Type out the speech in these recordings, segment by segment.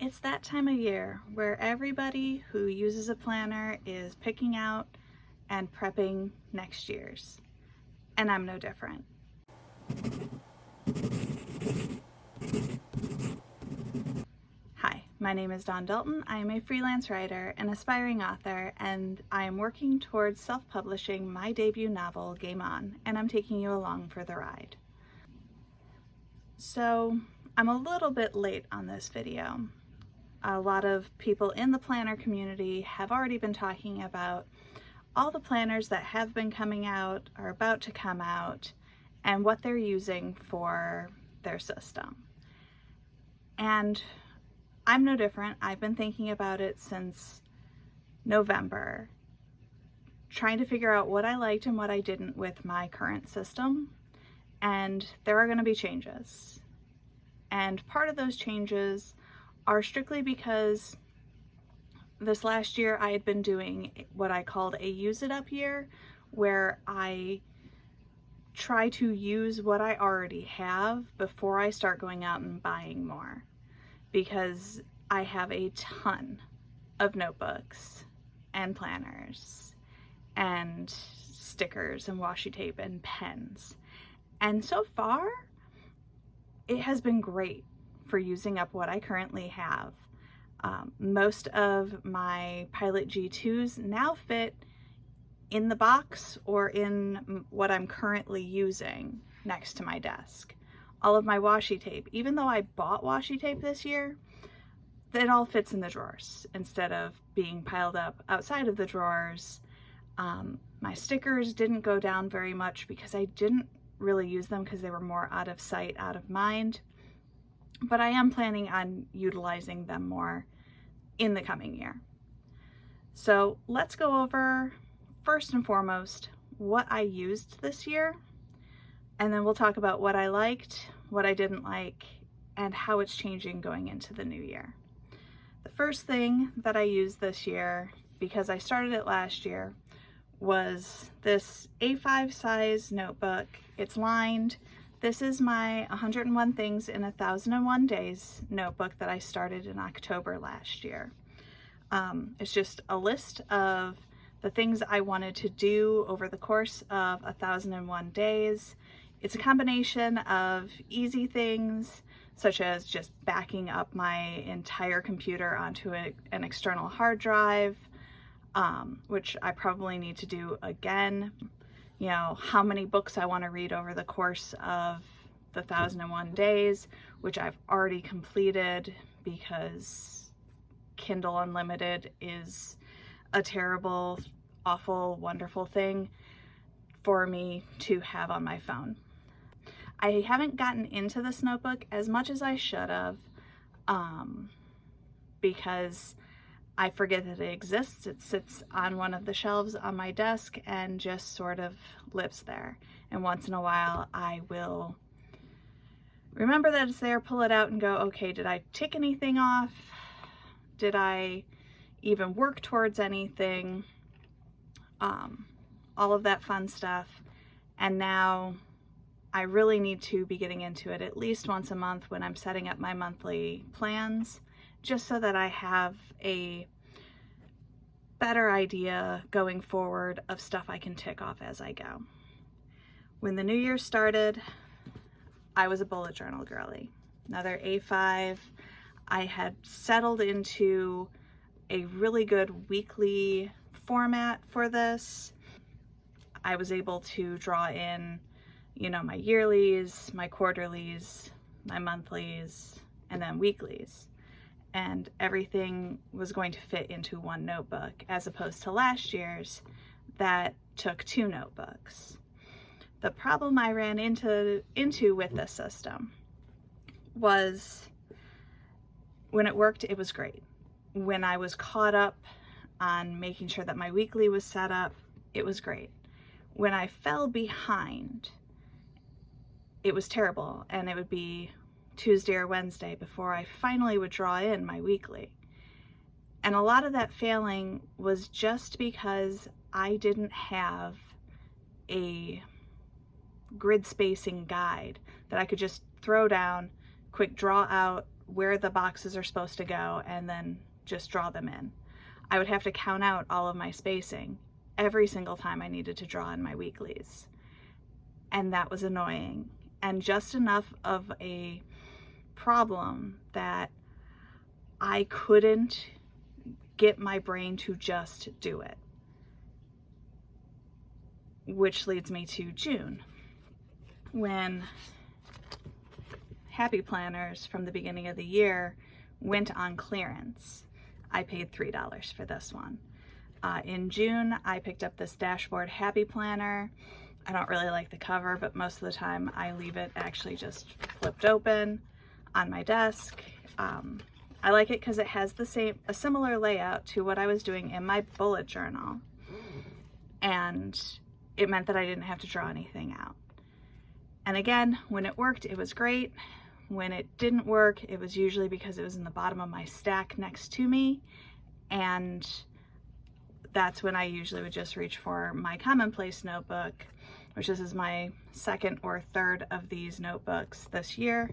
It's that time of year where everybody who uses a planner is picking out and prepping next year's, and I'm no different. Hi, my name is Dawn Dalton. I am a freelance writer and aspiring author, and I am working towards self-publishing my debut novel, Game On, and I'm taking you along for the ride. So, I'm a little bit late on this video. A lot of people in the planner community have already been talking about all the planners that have been coming out, are about to come out, and what they're using for their system. And I'm no different. I've been thinking about it since November, trying to figure out what I liked and what I didn't with my current system. And there are going to be changes. And part of those changes are strictly because this last year I had been doing what I called a use it up year, where I try to use what I already have before I start going out and buying more, because I have a ton of notebooks and planners and stickers and washi tape and pens. And so far, it has been great for using up what I currently have. Most of my Pilot G2s now fit in the box or in what I'm currently using next to my desk. All of my washi tape, even though I bought washi tape this year, it all fits in the drawers instead of being piled up outside of the drawers. My stickers didn't go down very much because I didn't really use them because they were more out of sight, out of mind. But I am planning on utilizing them more in the coming year. So let's go over, first and foremost, what I used this year, and then we'll talk about what I liked, what I didn't like, and how it's changing going into the new year. The first thing that I used this year, because I started it last year, was this A5 size notebook. It's lined. This is my 101 Things in 1001 Days notebook that I started in October last year. It's just a list of the things I wanted to do over the course of 1001 days. It's a combination of easy things, such as just backing up my entire computer onto an external hard drive, which I probably need to do again. You know, how many books I want to read over the course of the 1001 days, which I've already completed because Kindle Unlimited is a terrible, awful, wonderful thing for me to have on my phone. I haven't gotten into this notebook as much as I should have, because I forget that it exists. It sits on one of the shelves on my desk and just sort of lives there. And once in a while, I will remember that it's there, pull it out and go, okay, did I tick anything off? Did I even work towards anything? All of that fun stuff. And now I really need to be getting into it at least once a month when I'm setting up my monthly plans, just so that I have a better idea going forward of stuff I can tick off as I go. When the new year started, I was a bullet journal girly. Another A5. I had settled into a really good weekly format for this. I was able to draw in, you know, my yearlies, my quarterlies, my monthlies, and then weeklies. And everything was going to fit into one notebook, as opposed to last year's that took two notebooks. The problem I ran into with this system was, when it worked, it was great. When I was caught up on making sure that my weekly was set up, it was great. When I fell behind, it was terrible, and it would be Tuesday or Wednesday before I finally would draw in my weekly. And a lot of that failing was just because I didn't have a grid spacing guide that I could just throw down, quick draw out where the boxes are supposed to go and then just draw them in. I would have to count out all of my spacing every single time I needed to draw in my weeklies. And that was annoying, and just enough of a problem that I couldn't get my brain to just do it. Which leads me to June, when Happy Planners from the beginning of the year went on clearance. I paid $3 for this one. In June, I picked up this Dashboard Happy Planner. I don't really like the cover, but most of the time I leave it actually just flipped open on my desk. I like it because it has a similar layout to what I was doing in my bullet journal. And it meant that I didn't have to draw anything out. And again, when it worked, it was great. When it didn't work, it was usually because it was in the bottom of my stack next to me. And that's when I usually would just reach for my Commonplace notebook, which this is my second or third of these notebooks this year.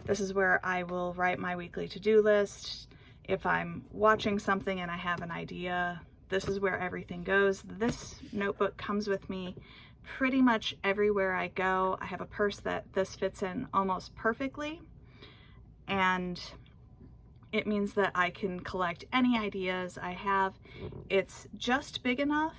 This is where I will write my weekly to-do list. If I'm watching something and I have an idea, this is where everything goes. This notebook comes with me pretty much everywhere I go. I have a purse that this fits in almost perfectly, and it means that I can collect any ideas I have. It's just big enough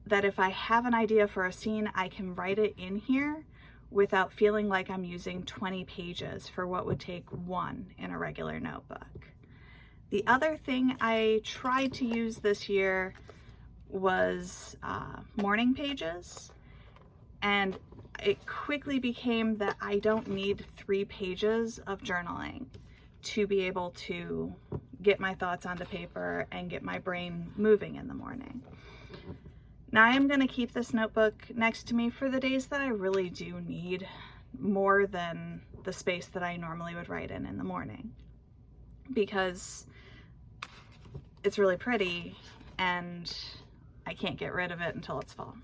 that if I have an idea for a scene, I can write it in here without feeling like I'm using 20 pages for what would take one in a regular notebook. The other thing I tried to use this year was morning pages, and it quickly became that I don't need 3 pages of journaling to be able to get my thoughts onto paper and get my brain moving in the morning. Now I am going to keep this notebook next to me for the days that I really do need more than the space that I normally would write in the morning, because it's really pretty and I can't get rid of it until it's fall.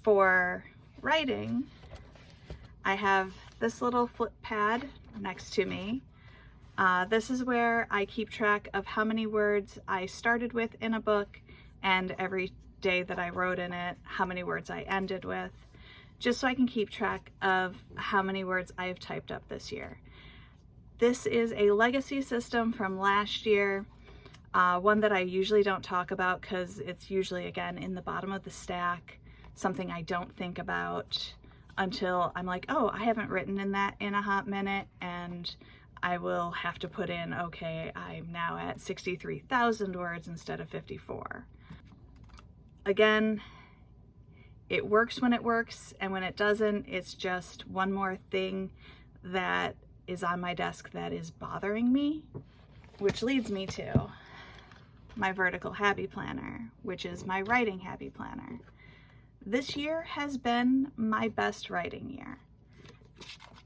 For writing, I have this little flip pad next to me. This is where I keep track of how many words I started with in a book, and every day that I wrote in it, how many words I ended with, just so I can keep track of how many words I have typed up this year. This is a legacy system from last year, one that I usually don't talk about because it's usually, again, in the bottom of the stack, something I don't think about until I'm like, oh, I haven't written in that in a hot minute, and I will have to put in, okay, I'm now at 63,000 words instead of 54. Again, it works when it works, and when it doesn't, it's just one more thing that is on my desk that is bothering me, which leads me to my Vertical Happy Planner, which is my Writing Happy Planner. This year has been my best writing year,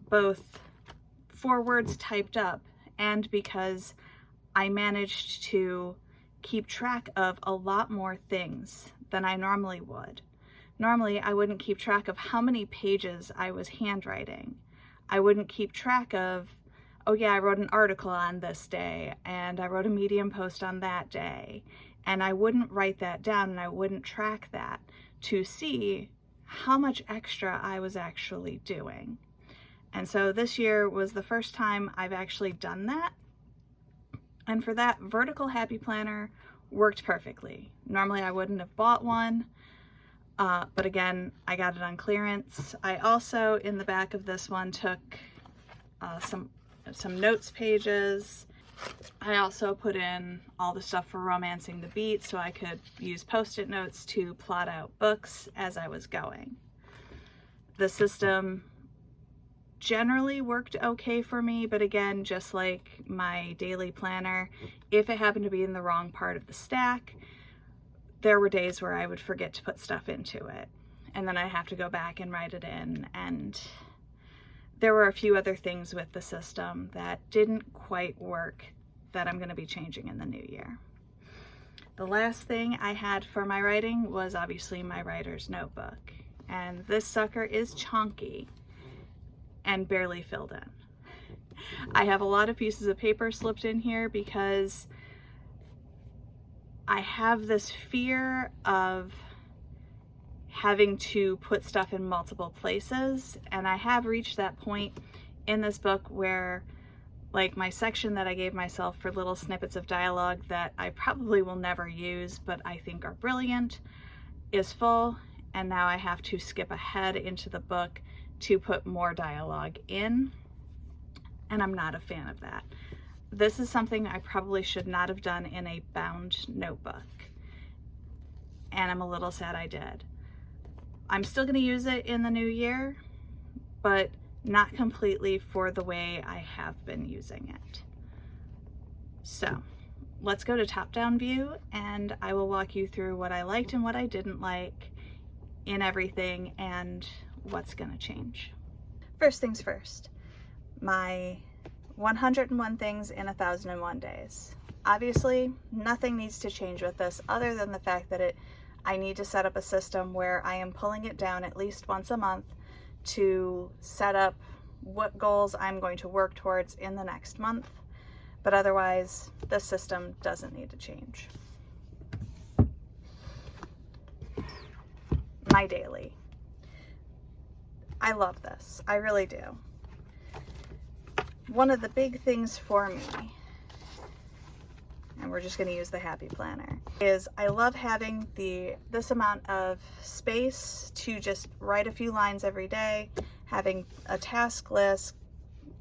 both for words typed up and because I managed to keep track of a lot more things than I normally would. Normally, I wouldn't keep track of how many pages I was handwriting. I wouldn't keep track of, oh yeah, I wrote an article on this day, and I wrote a Medium post on that day, and I wouldn't write that down, and I wouldn't track that to see how much extra I was actually doing. And so this year was the first time I've actually done that. And for that, Vertical Happy Planner worked perfectly. Normally I wouldn't have bought one, but again, I got it on clearance. I also, in the back of this one, took some notes pages. I also put in all the stuff for Romancing the Beat so I could use Post-it notes to plot out books as I was going. The system generally worked okay for me, but again, just like my daily planner, if it happened to be in the wrong part of the stack, there were days where I would forget to put stuff into it, and then I'd have to go back and write it in, and there were a few other things with the system that didn't quite work that I'm going to be changing in the new year. The last thing I had for my writing was obviously my writer's notebook, and this sucker is chunky and barely filled in. I have a lot of pieces of paper slipped in here because I have this fear of having to put stuff in multiple places, and I have reached that point in this book where, like, my section that I gave myself for little snippets of dialogue that I probably will never use but I think are brilliant is full, and now I have to skip ahead into the book to put more dialogue in, and I'm not a fan of that. This is something I probably should not have done in a bound notebook, and I'm a little sad I did. I'm still going to use it in the new year, but not completely for the way I have been using it. So let's go to top-down view, and I will walk you through what I liked and what I didn't like in everything and what's going to change. First things first, my 101 things in 1,001 days. Obviously, nothing needs to change with this other than the fact that I need to set up a system where I am pulling it down at least once a month to set up what goals I'm going to work towards in the next month. But otherwise, the system doesn't need to change. My daily. I love this. I really do. One of the big things for me, and we're just going to use the Happy Planner, is I love having this amount of space to just write a few lines every day, having a task list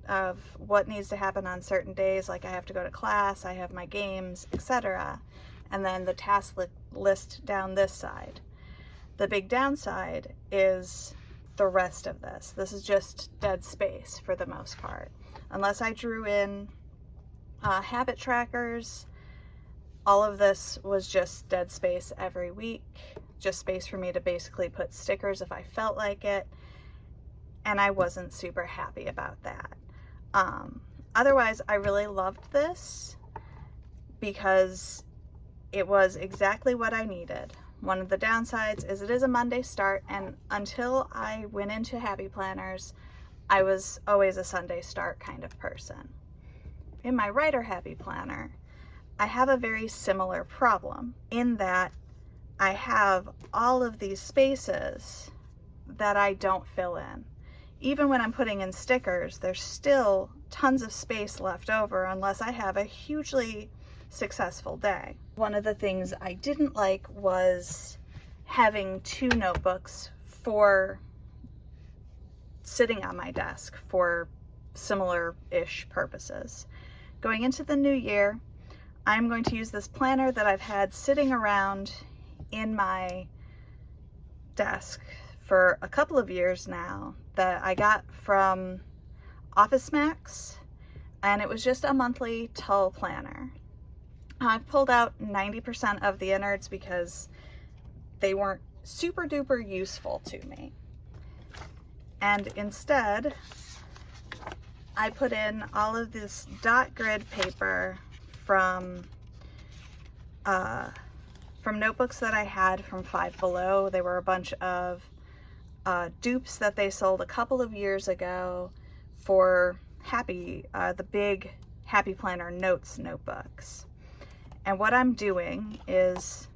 of what needs to happen on certain days, like I have to go to class, I have my games, etc., and then the task list down this side. The big downside is the rest of this. This is just dead space for the most part. Unless I drew in habit trackers, all of this was just dead space every week, just space for me to basically put stickers if I felt like it, and I wasn't super happy about that. Otherwise, I really loved this because it was exactly what I needed. One of the downsides is it is a Monday start, and until I went into Happy Planners, I was always a Sunday start kind of person. In my Writer Happy Planner, I have a very similar problem in that I have all of these spaces that I don't fill in. Even when I'm putting in stickers, there's still tons of space left over unless I have a hugely successful day. One of the things I didn't like was having two notebooks for sitting on my desk for similar-ish purposes. Going into the new year, I'm going to use this planner that I've had sitting around in my desk for a couple of years now that I got from Office Max, and it was just a monthly Tull planner. I've pulled out 90% of the innards because they weren't super duper useful to me. And instead, I put in all of this dot grid paper from notebooks that I had from Five Below. They were a bunch of dupes that they sold a couple of years ago for the big Happy Planner Notes notebooks. And what I'm doing is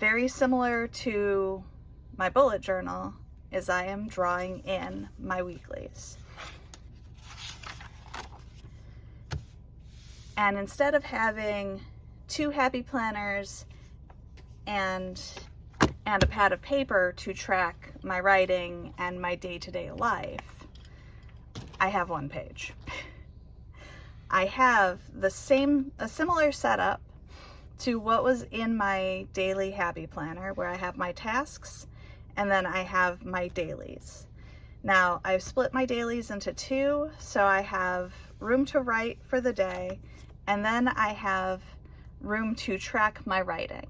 very similar to my bullet journal, is I am drawing in my weeklies. And instead of having two Happy Planners and a pad of paper to track my writing and my day-to-day life, I have one page. I have a similar setup to what was in my daily Happy Planner, where I have my tasks and then I have my dailies. Now, I've split my dailies into two, so I have room to write for the day, and then I have room to track my writing.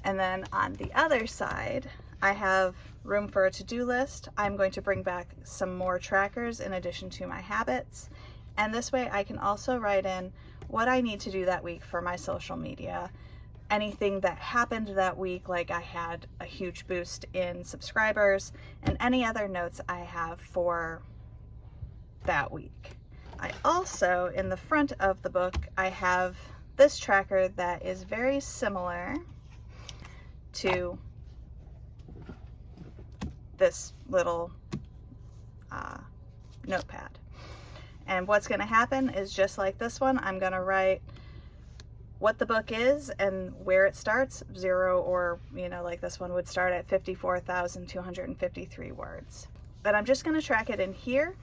And then on the other side, I have room for a to-do list. I'm going to bring back some more trackers in addition to my habits. And this way I can also write in what I need to do that week for my social media, anything that happened that week, like I had a huge boost in subscribers, and any other notes I have for that week. I also, in the front of the book, I have this tracker that is very similar to this little notepad. And what's going to happen is, just like this one, I'm going to write what the book is and where it starts, 0, or, you know, like this one would start at 54,253 words. But I'm just going to track it in here,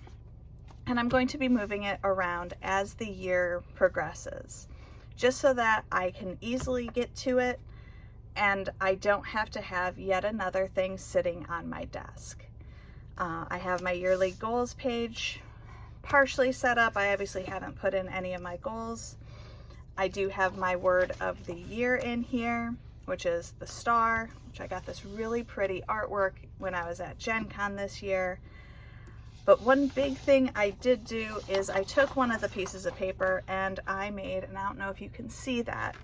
and I'm going to be moving it around as the year progresses, just so that I can easily get to it and I don't have to have yet another thing sitting on my desk. I have my yearly goals page partially set up. I obviously haven't put in any of my goals. I do have my word of the year in here, which is the star, which I got this really pretty artwork when I was at Gen Con this year. But one big thing I did do is I took one of the pieces of paper and I made, and I don't know if you can see that,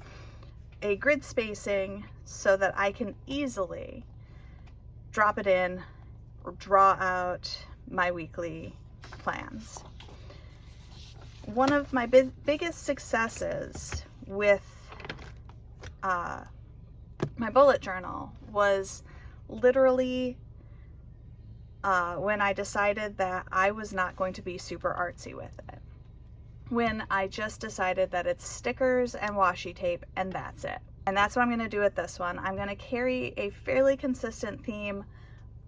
a grid spacing so that I can easily drop it in or draw out my weekly plans. One of my biggest successes with my bullet journal was literally when I decided that I was not going to be super artsy with it. When I just decided that it's stickers and washi tape and that's it. And that's what I'm going to do with this one. I'm going to carry a fairly consistent theme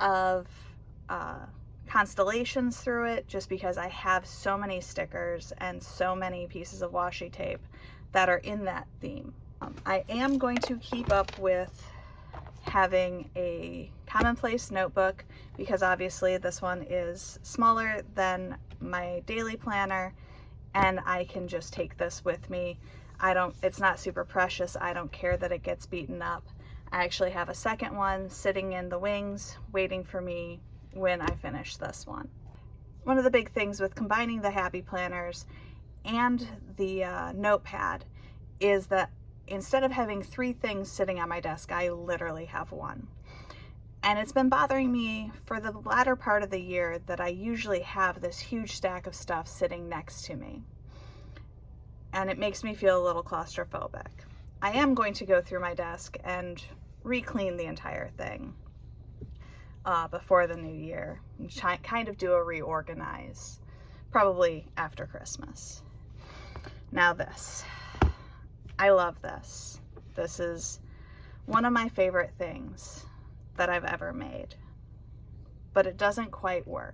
of constellations through it, just because I have so many stickers and so many pieces of washi tape that are in that theme. I am going to keep up with having a commonplace notebook, because obviously this one is smaller than my daily planner and I can just take this with me. It's not super precious. I don't care that it gets beaten up. I actually have a second one sitting in the wings waiting for me when I finish this one. One of the big things with combining the Happy Planners and the notepad is that instead of having 3 things sitting on my desk, I literally have 1. And it's been bothering me for the latter part of the year that I usually have this huge stack of stuff sitting next to me. And it makes me feel a little claustrophobic. I am going to go through my desk and re-clean the entire thing before the new year, and kind of do a reorganize, probably after Christmas. Now this. I love this. This is one of my favorite things that I've ever made, but it doesn't quite work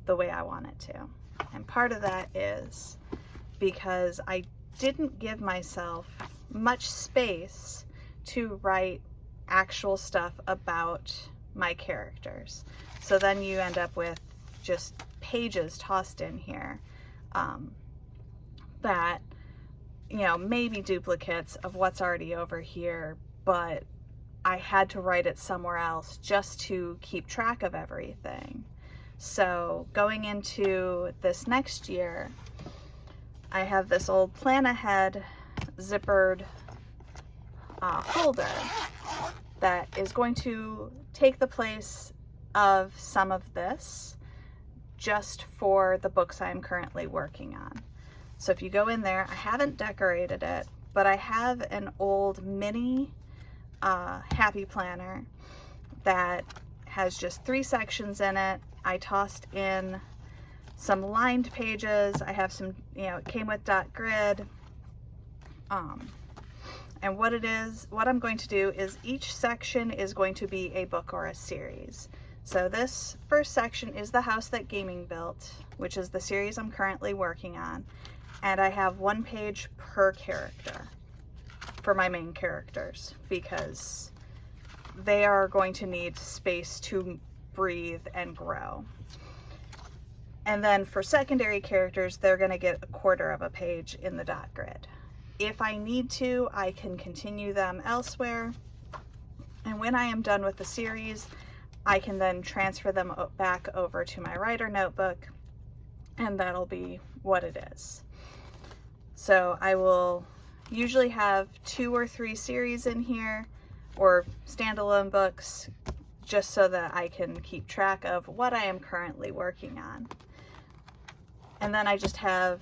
the way I want it to. And part of that is because I didn't give myself much space to write actual stuff about my characters. So then you end up with just pages tossed in here that, you know, maybe duplicates of what's already over here, but I had to write it somewhere else just to keep track of everything. So going into this next year, I have this old plan ahead zippered holder that is going to take the place of some of this just for the books I'm currently working on. So if you go in there, I haven't decorated it, but I have an old mini Happy Planner that has just 3 sections in it. I tossed in some lined pages. I have some, you know, it came with dot grid. And what I'm going to do is each section is going to be a book or a series. So this first section is The House That Gaming Built, which is the series I'm currently working on. And I have 1 page per character for my main characters, because they are going to need space to breathe and grow. And then for secondary characters, they're going to get 1/4 of a page in the dot grid. If I need to, I can continue them elsewhere. And when I am done with the series, I can then transfer them back over to my writer notebook, and that'll be what it is. So I will usually have 2 or 3 series in here, or standalone books, just so that I can keep track of what I am currently working on. And then I just have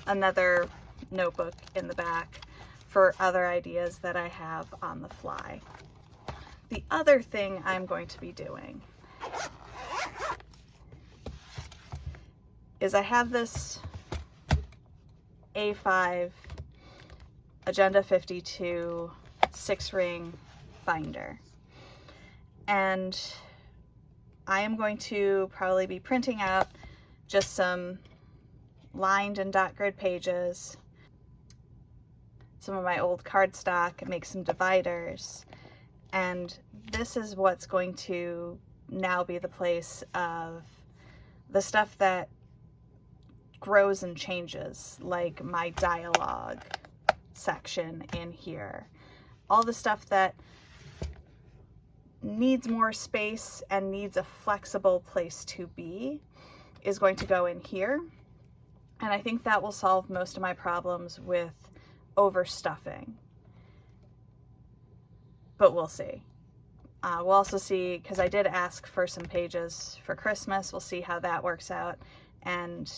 another notebook in the back for other ideas that I have on the fly. The other thing I'm going to be doing is I have this A5 Agenda 52 6-ring binder, and I am going to probably be printing out just some lined and dot grid pages, some of my old cardstock, and make some dividers. And this is what's going to now be the place of the stuff that grows and changes, like my dialogue section in here. All the stuff that needs more space and needs a flexible place to be is going to go in here. And I think that will solve most of my problems with overstuffing. But we'll see. We'll also see, because I did ask for some pages for Christmas. We'll see how that works out. And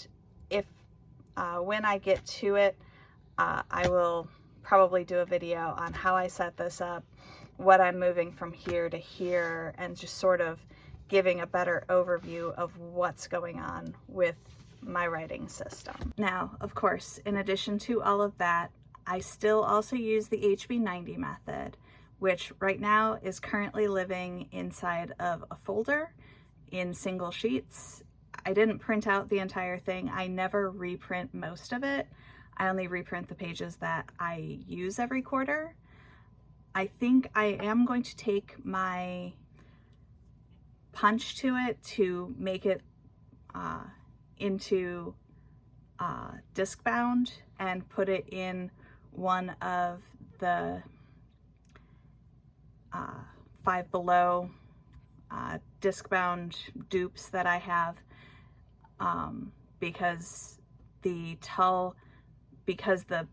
if, when I get to it, I will probably do a video on how I set this up, what I'm moving from here to here, and just sort of giving a better overview of what's going on with my writing system. Now, of course, in addition to all of that, I still also use the HB90 method, which right now is currently living inside of a folder in single sheets. I didn't print out the entire thing. I never reprint most of it. I only reprint the pages that I use every quarter. I think I am going to take my punch to it to make it into disc bound and put it in one of the Five Below disc bound dupes that I have, because the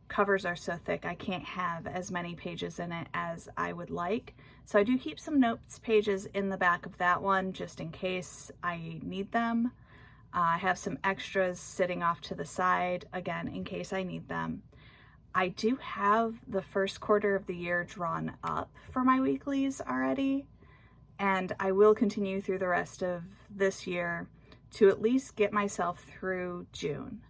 covers are so thick, I can't have as many pages in it as I would like. So I do keep some notes pages in the back of that one just in case I need them. I have some extras sitting off to the side, again, in case I need them. I do have the first quarter of the year drawn up for my weeklies already, and I will continue through the rest of this year to at least get myself through June,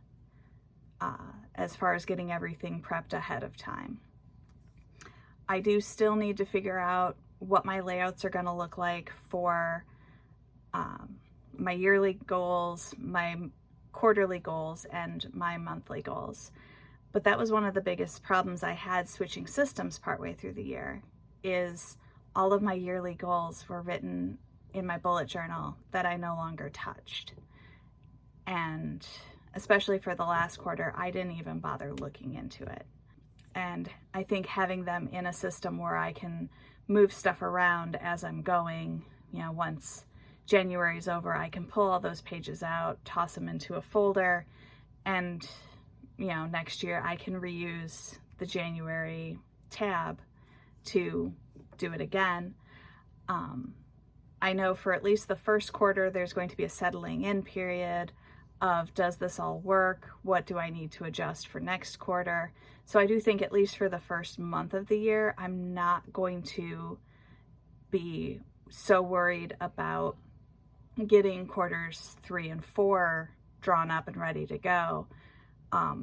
as far as getting everything prepped ahead of time. I do still need to figure out what my layouts are going to look like for my yearly goals, my quarterly goals, and my monthly goals. But that was one of the biggest problems I had switching systems partway through the year, is all of my yearly goals were written in my bullet journal that I no longer touched. And especially for the last quarter, I didn't even bother looking into it. And I think having them in a system where I can move stuff around as I'm going, you know, once January's over, I can pull all those pages out, toss them into a folder, and you know, next year I can reuse the January tab to do it again. I know for at least the first quarter, there's going to be a settling in period of, does this all work? What do I need to adjust for next quarter? So I do think at least for the first month of the year, I'm not going to be so worried about getting quarters 3 and 4 drawn up and ready to go.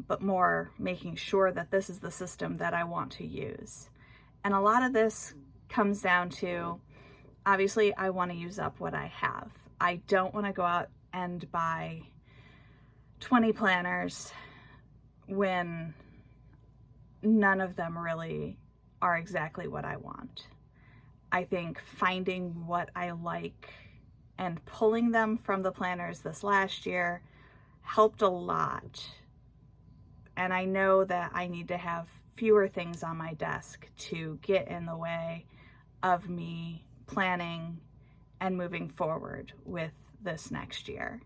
But more making sure that this is the system that I want to use. And a lot of this comes down to, obviously, I want to use up what I have. I don't want to go out and buy 20 planners when none of them really are exactly what I want. I think finding what I like and pulling them from the planners this last year helped a lot. And I know that I need to have fewer things on my desk to get in the way of me planning and moving forward with this next year.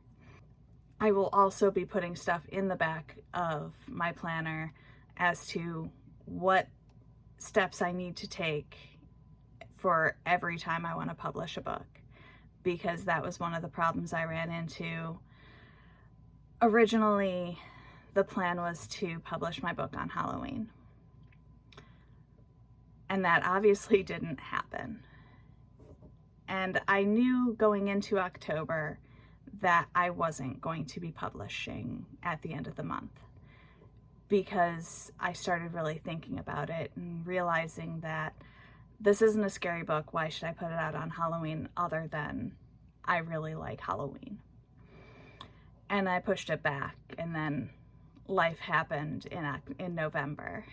I will also be putting stuff in the back of my planner as to what steps I need to take for every time I want to publish a book, because that was one of the problems I ran into Originally, the plan was to publish my book on Halloween. And that obviously didn't happen. And I knew going into October that I wasn't going to be publishing at the end of the month, because I started really thinking about it and realizing that this isn't a scary book. Why should I put it out on Halloween other than I really like Halloween? And I pushed it back, and then life happened in November.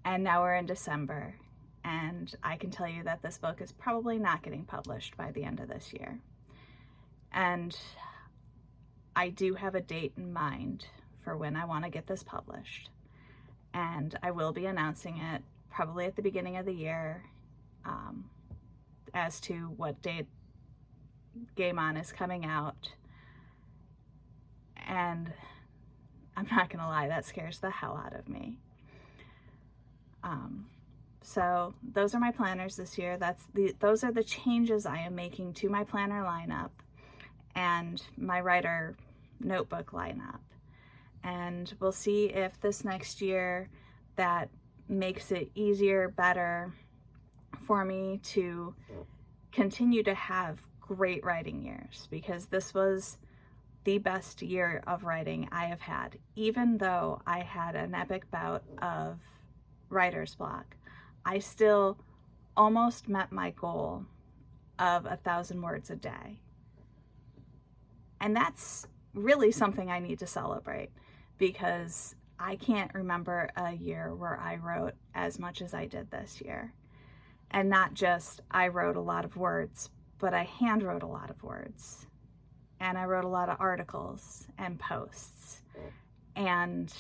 And now we're in December, and I can tell you that this book is probably not getting published by the end of this year. And I do have a date in mind for when I want to get this published. And I will be announcing it probably at the beginning of the year as to what date Game On is coming out. And I'm not gonna lie, that scares the hell out of me. So those are my planners this year. Those are the changes I am making to my planner lineup and my writer notebook lineup. And we'll see if this next year that makes it easier, better for me to continue to have great writing years, because this was the best year of writing I have had. Even though I had an epic bout of writer's block, I still almost met my goal of 1,000 words a day. And that's really something I need to celebrate, because I can't remember a year where I wrote as much as I did this year. And not just I wrote a lot of words, but I hand wrote a lot of words. And I wrote a lot of articles and posts. And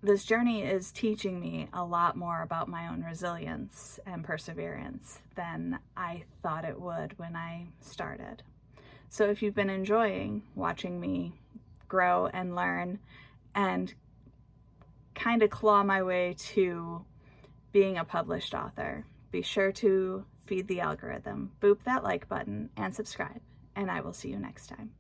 this journey is teaching me a lot more about my own resilience and perseverance than I thought it would when I started. So if you've been enjoying watching me grow and learn and kind of claw my way to being a published author, be sure to feed the algorithm, boop that like button, and subscribe. And I will see you next time.